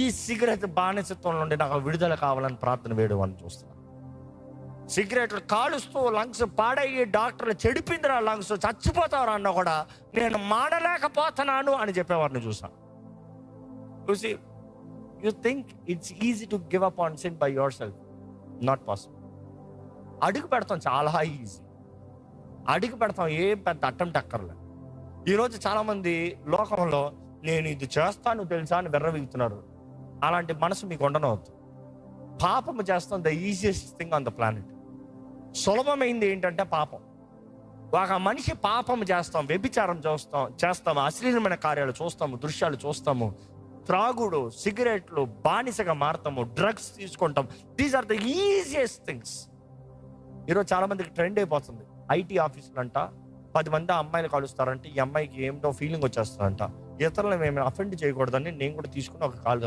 ఈ సిగరెట్ బానిసత్వం నుండి నాకు విడుదల కావాలని ప్రార్థన వేయడం అని చూస్తున్నాను. సిగరెట్లు కాలుస్తూ లంగ్స్ పాడయ్యి డాక్టర్లు చెడిపిందిరా లంగ్స్, చచ్చిపోతావురా అన్న కూడా నేను మాడలేకపోతున్నాను అని చెప్పేవారిని చూసాను. చూసి you think it's easy to give up on sin by your self. Not possible. అడుగు పెడతాం చాలా ఈజీ, అడుగు పెడతాం, ఏం పెద్ద అట్టం టక్కర్లే. ఈరోజు చాలామంది లోకంలో నేను ఇది చేస్తాను తెలుసా అని వెర్రవీగుతున్నారు. అలాంటి మనసు మీకు ఉండనవద్దు. పాపము చేస్తాం the easiest thing on the planet. సులభమైంది ఏంటంటే పాపం. ఒక మనిషి పాపం చేస్తాం, వ్యభిచారం చేస్తాము, అశ్లీలమైన కార్యాలు చూస్తాము, దృశ్యాలు చూస్తాము, త్రాగుడు, సిగరెట్లు, బానిసగా మారతాము, డ్రగ్స్ తీసుకుంటాం. These are the easiest things. ఈరోజు చాలా మందికి ట్రెండ్ అయిపోతుంది. ఐటీ ఆఫీసులు అంట 10 మంది అమ్మాయిలు కలుస్తారంటే ఈ అమ్మాయికి ఏమిటో ఫీలింగ్ వచ్చేస్తుందంట. ఇతరులను మేము అఫెండ్ చేయకూడదని నేను కూడా తీసుకుని ఒక కాల్